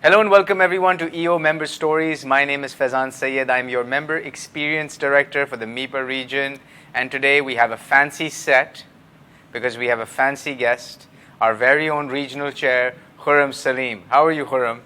Hello and welcome everyone to EO Member Stories. My name is Faizan Sayed. I'm your Member Experience Director for the Mepa region. And today we have a fancy set because we have a fancy guest, our very own Regional Chair, Khuram Saleem. How are you, Khuram?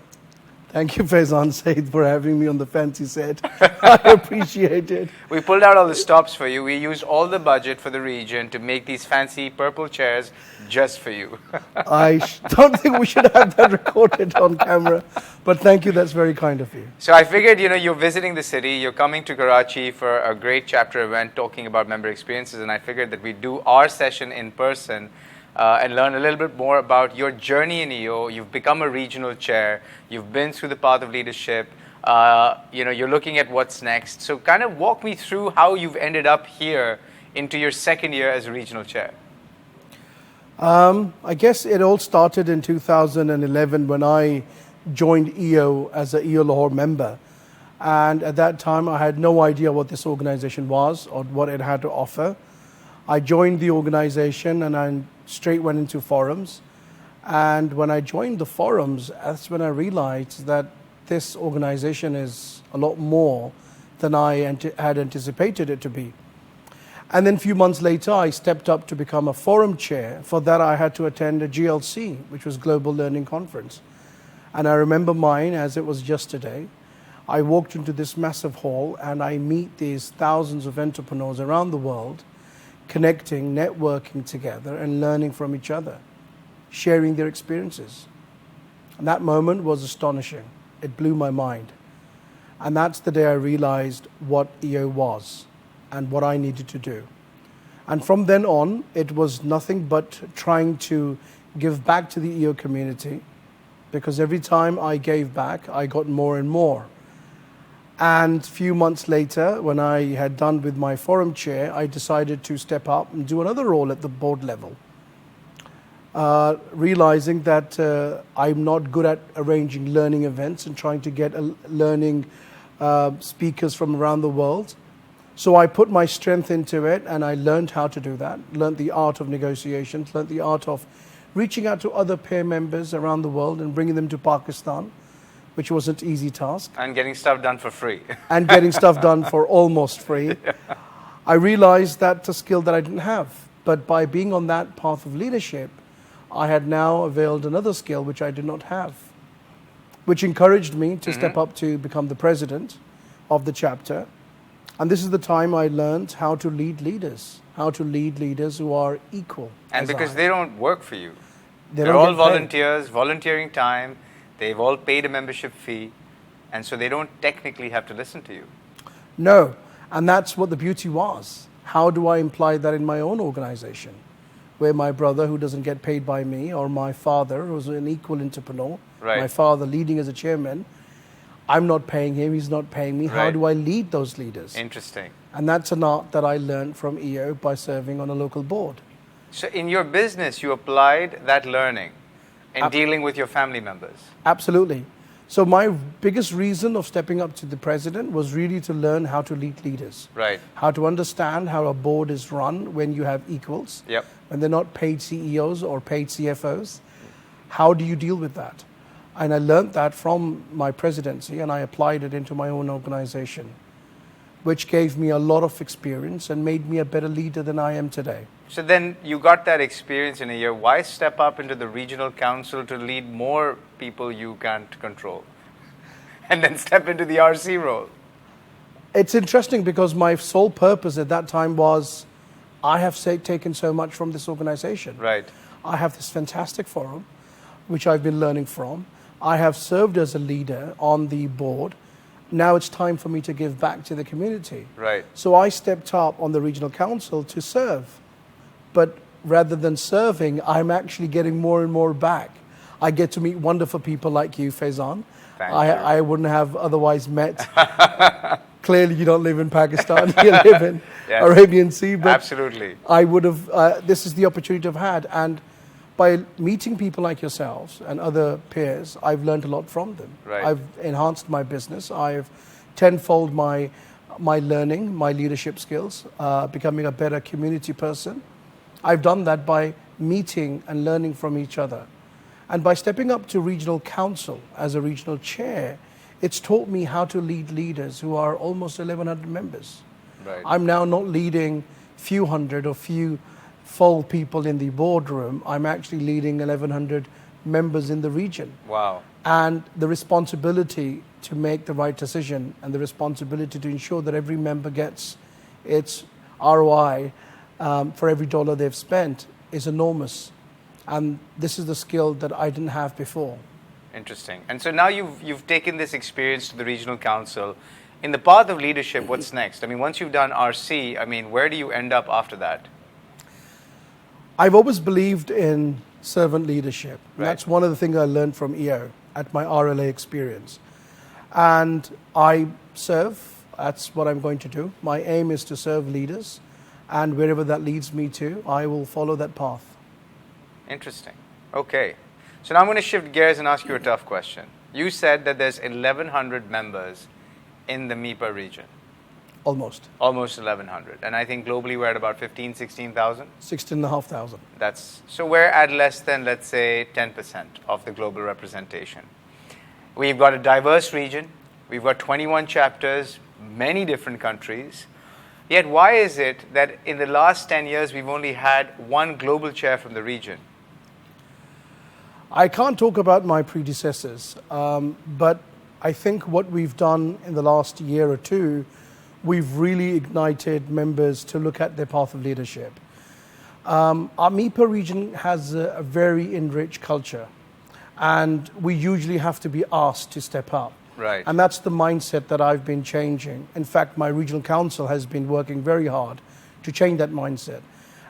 Thank you, Faizan Said, for having me on the fancy set. I appreciate it. We pulled out all the stops for you. We used all the budget for the region to make these fancy purple chairs just for you. I don't think we should have that recorded on camera, but thank you. That's very kind of you. So I figured, you're visiting the city, you're coming to Karachi for a great chapter event talking about member experiences, and I figured that we'd do our session in person and learn a little bit more about your journey in EO. You've become a regional chair, you've been through the path of leadership, you're looking at what's next. So kind of walk me through how you've ended up here into your second year as a regional chair. I guess it all started in 2011 when I joined EO as an EO Lahore member. And at that time, I had no idea what this organization was or what it had to offer. I joined the organization and I straight went into forums. And when I joined the forums, that's when I realized that this organization is a lot more than I had anticipated it to be. And then a few months later, I stepped up to become a forum chair. For that, I had to attend a GLC, which was Global Learning Conference. And I remember mine as it was yesterday. I walked into this massive hall and I meet these thousands of entrepreneurs around the world, connecting, networking together and learning from each other, sharing their experiences. And that moment was astonishing. It blew my mind. And that's the day I realized what EO was and what I needed to do. And from then on, it was nothing but trying to give back to the EO community, because every time I gave back, I got more and more. And a few months later, when I had done with my forum chair, I decided to step up and do another role at the board level, realizing that I'm not good at arranging learning events and trying to get learning speakers from around the world. So I put my strength into it and I learned how to do that, learned the art of negotiations, learned the art of reaching out to other peer members around the world and bringing them to Pakistan, which wasn't an easy task. And getting stuff done for free. And getting stuff done for almost free. Yeah. I realized that's a skill that I didn't have. But by being on that path of leadership, I had now availed another skill which I did not have, which encouraged me to step up to become the president of the chapter. And this is the time I learned how to lead leaders who are equal. And because they don't work for you. They're all volunteers, volunteering time. They've all paid a membership fee. And so they don't technically have to listen to you. No. And that's what the beauty was. How do I imply that in my own organization? Where my brother, who doesn't get paid by me, or my father, who's an equal entrepreneur, right. My father leading as a chairman, I'm not paying him, he's not paying me. Right. How do I lead those leaders? Interesting. And that's an art that I learned from EO by serving on a local board. So in your business, you applied that learning in dealing with your family members? Absolutely. So my biggest reason of stepping up to the president was really to learn how to lead leaders. Right. How to understand how a board is run when you have equals. Yep. When they're not paid CEOs or paid CFOs. How do you deal with that? And I learned that from my presidency and I applied it into my own organization, which gave me a lot of experience and made me a better leader than I am today. So then you got that experience in a year. Why step up into the regional council to lead more people you can't control? And then step into the RC role? It's interesting because my sole purpose at that time was I have taken so much from this organization. Right. I have this fantastic forum, which I've been learning from. I have served as a leader on the board. Now it's time for me to give back to the community. Right. So I stepped up on the regional council to serve. But rather than serving, I'm actually getting more and more back. I get to meet wonderful people like you, Faizan. I wouldn't have otherwise met. Clearly, you don't live in Pakistan. You live in Arabian Sea. But absolutely. I would have, this is the opportunity I've had. And by meeting people like yourselves and other peers, I've learned a lot from them. Right. I've enhanced my business. I've tenfold my learning, my leadership skills, becoming a better community person. I've done that by meeting and learning from each other. And by stepping up to regional council as a regional chair, it's taught me how to lead leaders who are almost 1,100 members. Right. I'm now not leading few hundred or few full people in the boardroom. I'm actually leading 1,100 members in the region. Wow. And the responsibility to make the right decision and the responsibility to ensure that every member gets its ROI for every dollar they've spent is enormous. And this is the skill that I didn't have before. Interesting. And so now you've taken this experience to the regional council. In the path of leadership, what's next? I mean, once you've done RC, I mean, where do you end up after that? I've always believed in servant leadership. Right. That's one of the things I learned from EO at my RLA experience. And I serve, that's what I'm going to do. My aim is to serve leaders, and wherever that leads me to, I will follow that path. Interesting. Okay. So now I'm going to shift gears and ask you a tough question. You said that there's 1,100 members in the Mepa region. Almost. Almost 1,100. And I think globally we're at about 15, 16,000? 16,500. So we're at less than, let's say, 10% of the global representation. We've got a diverse region. We've got 21 chapters, many different countries. Yet why is it that in the last 10 years we've only had one global chair from the region? I can't talk about my predecessors, but I think what we've done in the last year or two, we've really ignited members to look at their path of leadership. Our Mepa region has a very enriched culture, and we usually have to be asked to step up. Right. And that's the mindset that I've been changing. In fact, my regional council has been working very hard to change that mindset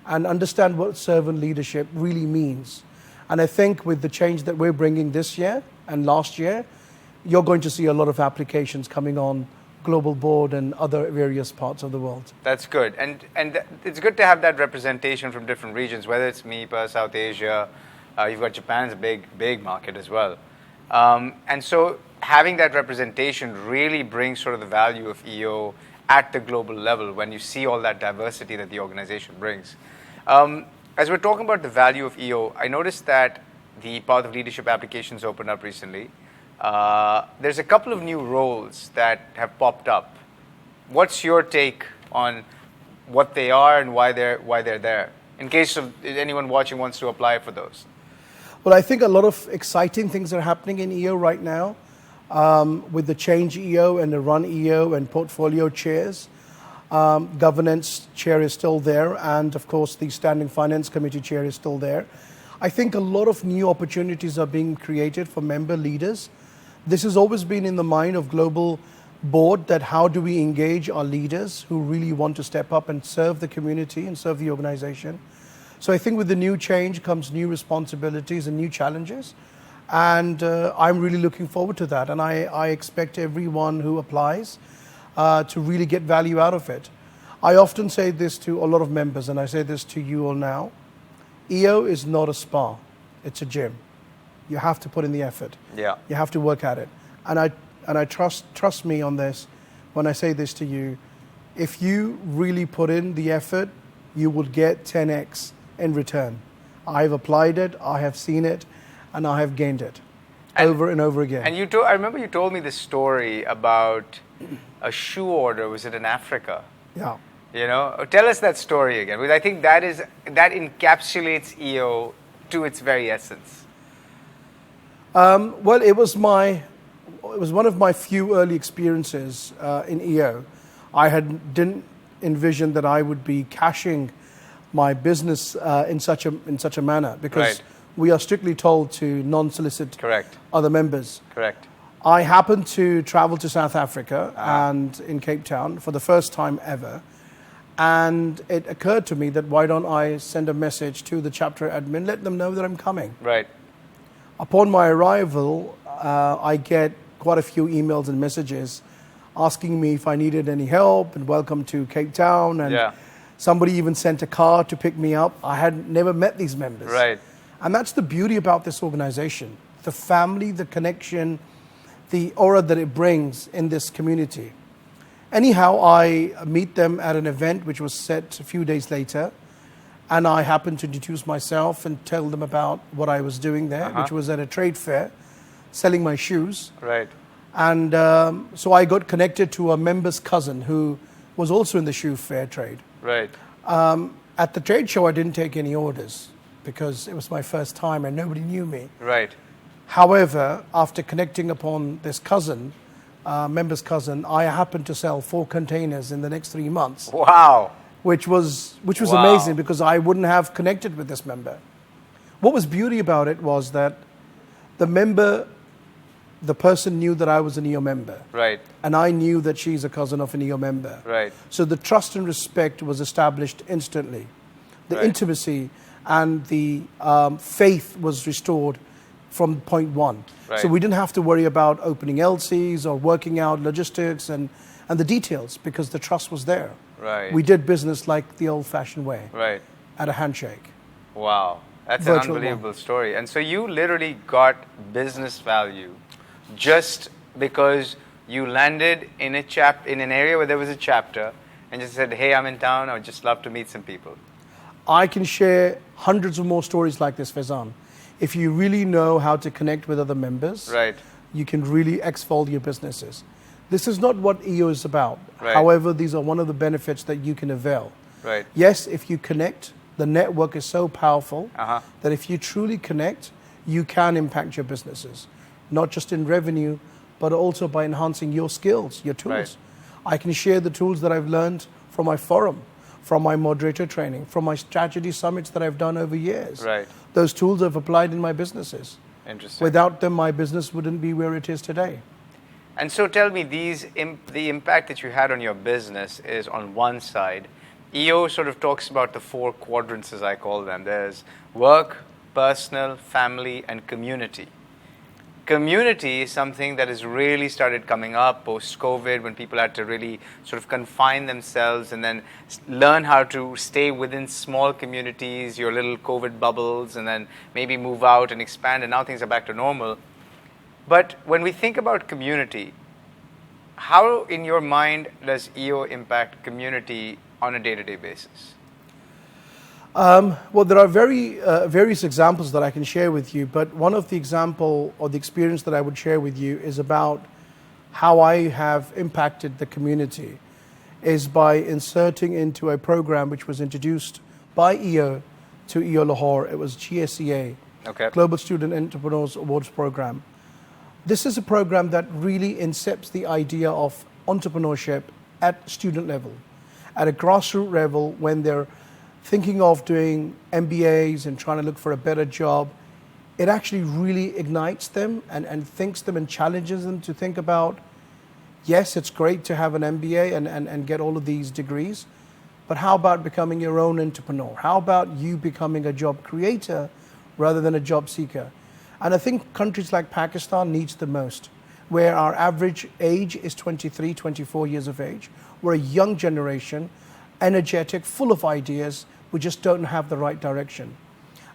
and understand what servant leadership really means. And I think with the change that we're bringing this year and last year, you're going to see a lot of applications coming on global board and other various parts of the world. That's good. And it's good to have that representation from different regions, whether it's Mepa, South Asia, you've got Japan's a big market as well. And so having that representation really brings sort of the value of EO at the global level when you see all that diversity that the organization brings. As we're talking about the value of EO, I noticed that the path of leadership applications opened up recently. There's a couple of new roles that have popped up. What's your take on what they are and why they're there? In case of anyone watching wants to apply for those. Well, I think a lot of exciting things are happening in EO right now with the change EO and the run EO and portfolio chairs. Governance chair is still there, and of course the Standing Finance Committee chair is still there. I think a lot of new opportunities are being created for member leaders. This has always been in the mind of global board, that how do we engage our leaders who really want to step up and serve the community and serve the organization. So I think with the new change comes new responsibilities and new challenges. And I'm really looking forward to that. And I expect everyone who applies to really get value out of it. I often say this to a lot of members, and I say this to you all now. EO is not a spa, it's a gym. You have to put in the effort. Yeah. You have to work at it. And I trust me on this when I say this to you. If you really put in the effort, you will get 10x in return. I've applied it, I have seen it, and I have gained it over and over again. And I remember you told me this story about a shoe order. Was it in Africa? Yeah. You know, tell us that story again, because I think that encapsulates EO to its very essence. Well, it was one of my few early experiences in EO. I didn't envision that I would be cashing my business in such a manner, because we are strictly told to non-solicit other members. Correct. I happened to travel to South Africa and in Cape Town for the first time ever. And it occurred to me that why don't I send a message to the chapter admin, let them know that I'm coming. Right. Upon my arrival, I get quite a few emails and messages asking me if I needed any help and welcome to Cape Town. And somebody even sent a car to pick me up. I had never met these members. Right. And that's the beauty about this organization. The family, the connection, the aura that it brings in this community. Anyhow, I meet them at an event which was set a few days later. And I happened to introduce myself and tell them about what I was doing there, which was at a trade fair, selling my shoes. Right. And so I got connected to a member's cousin who was also in the shoe fair trade. Right. At the trade show, I didn't take any orders because it was my first time and nobody knew me. Right. However, after connecting upon this cousin, member's cousin, I happened to sell 4 containers in the next 3 months. Wow. Which was Wow. amazing because I wouldn't have connected with this member. What was beauty about it was that the person knew that I was an EO member. Right. And I knew that she's a cousin of an EO member. Right. So the trust and respect was established instantly. The Right. intimacy and the faith was restored from point one. Right. So we didn't have to worry about opening LCs or working out logistics and the details because the trust was there. Right. We did business like the old-fashioned way, Right. at a handshake. Wow. That's Virtual an unbelievable story. And so you literally got business value just because you landed in an area where there was a chapter and just said, hey, I'm in town, I would just love to meet some people. I can share hundreds of more stories like this, Faizan. If you really know how to connect with other members, Right. you can really exfold your businesses. This is not what EO is about. Right. However, these are one of the benefits that you can avail. Right. Yes, if you connect, the network is so powerful Uh-huh. that if you truly connect, you can impact your businesses, not just in revenue, but also by enhancing your skills, your tools. Right. I can share the tools that I've learned from my forum, from my moderator training, from my strategy summits that I've done over years. Right. Those tools I've applied in my businesses. Interesting. Without them, my business wouldn't be where it is today. And so tell me, the impact that you had on your business is on one side. EO sort of talks about the 4 quadrants, as I call them. There's work, personal, family, and community. Community is something that has really started coming up post-COVID when people had to really sort of confine themselves and then learn how to stay within small communities, your little COVID bubbles, and then maybe move out and expand, and now things are back to normal. But when we think about community, how in your mind does EO impact community on a day-to-day basis? Well, there are various examples that I can share with you, but one of the example or the experience that I would share with you is about how I have impacted the community is by inserting into a program which was introduced by EO to EO Lahore. It was GSEA, Okay. Global Student Entrepreneurs Awards Program. This is a program that really incepts the idea of entrepreneurship at student level, at a grassroots level when they're thinking of doing MBAs and trying to look for a better job. It actually really ignites them and thinks them and challenges them to think about, yes, it's great to have an MBA and get all of these degrees, but how about becoming your own entrepreneur? How about you becoming a job creator rather than a job seeker? And I think countries like Pakistan needs the most, where our average age is 23, 24 years of age. We're a young generation, energetic, full of ideas. We just don't have the right direction.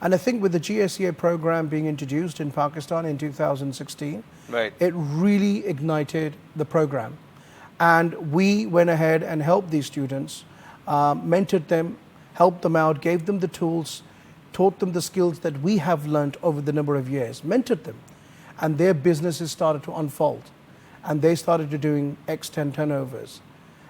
And I think with the GSEA program being introduced in Pakistan in 2016, Right. it really ignited the program. And we went ahead and helped these students, mentored them, helped them out, gave them the tools, taught them the skills that we have learned over the number of years, mentored them. And their businesses started to unfold. And they started to doing X10 turnovers.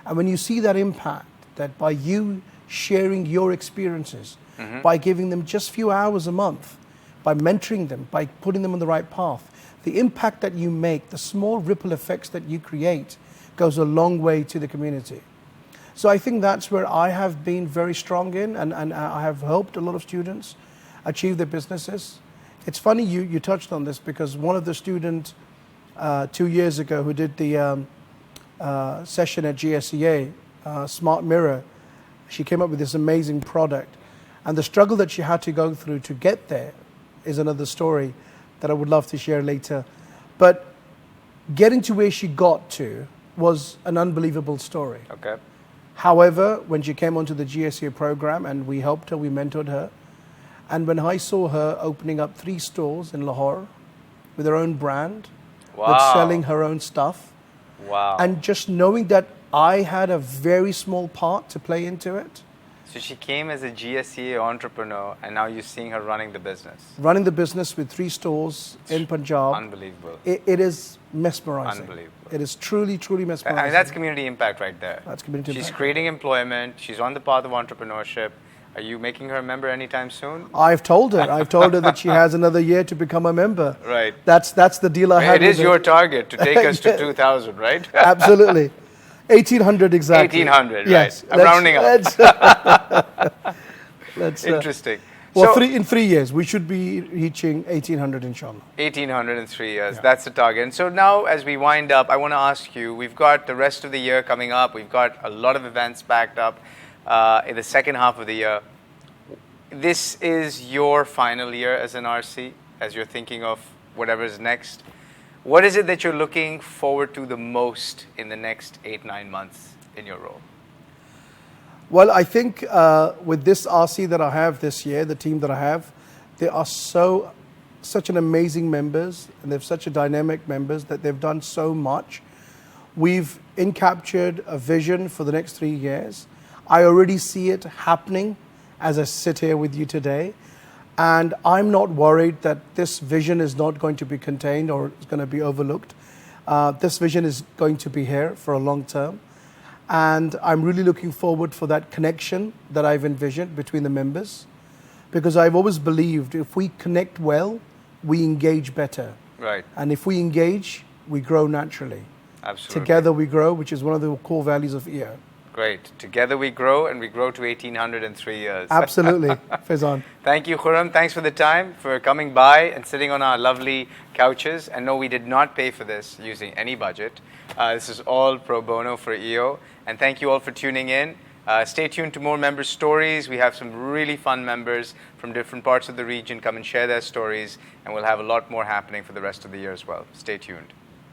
And when you see that impact, that by you sharing your experiences, by giving them just a few hours a month, by mentoring them, by putting them on the right path, the impact that you make, the small ripple effects that you create goes a long way to the community. So I think that's where I have been very strong in, and I have helped a lot of students achieve their businesses. It's funny you touched on this because one of the students 2 years ago who did the session at GSEA, Smart Mirror, she came up with this amazing product. And the struggle that she had to go through to get there is another story that I would love to share later. But getting to where she got to was an unbelievable story. Okay. However, when she came onto the GSEA program and we helped her, we mentored her, and when I saw her opening up 3 stores in Lahore with her own brand, with Wow. selling her own stuff, Wow. and just knowing that I had a very small part to play into it, So she came as a GSCA entrepreneur, and now you're seeing her running the business. Running the business with 3 stores in Punjab. Unbelievable. It is mesmerizing. Unbelievable. It is truly, truly mesmerizing. I mean, that's community impact right there. That's community She's impact. creating employment. She's on the path of entrepreneurship. Are you making her a member anytime soon? I've told her that she has another year to become a member. Right. That's the deal I had. It is with your her. target to take us to 2,000, right? Absolutely. 1,800 exactly. 1,800, yes. right. I'm rounding up. Let's, Interesting. well, So- in 3 years, we should be reaching 1,800 inshallah. 1,800 in 3 years. Yeah. That's the target. And so now, as we wind up, I want to ask you, we've got the rest of the year coming up. We've got a lot of events backed up in the second half of the year. This is your final year as an RC, as you're thinking of whatever is next. What is it that you're looking forward to the most in the next 8-9 months in your role? Well, I think with this RC that I have this year, the team that I have, they are such an amazing members, and they're such a dynamic members that they've done so much. We've captured a vision for the next 3 years. I already see it happening as I sit here with you today. And I'm not worried that this vision is not going to be contained or is going to be overlooked. This vision is going to be here for a long term. And I'm really looking forward for that connection that I've envisioned between the members. Because I've always believed if we connect well, we engage better. Right. And if we engage, we grow naturally. Absolutely. Together we grow, which is one of the core values of EO. Great. Together we grow, and we grow to 1,800 in 3 years. Absolutely, Faizan. Thank you, Khuram. Thanks for the time, for coming by and sitting on our lovely couches. And no, we did not pay for this using any budget. This is all pro bono for EO. And thank you all for tuning in. Stay tuned to more member stories. We have some really fun members from different parts of the region come and share their stories. And we'll have a lot more happening for the rest of the year as well. Stay tuned.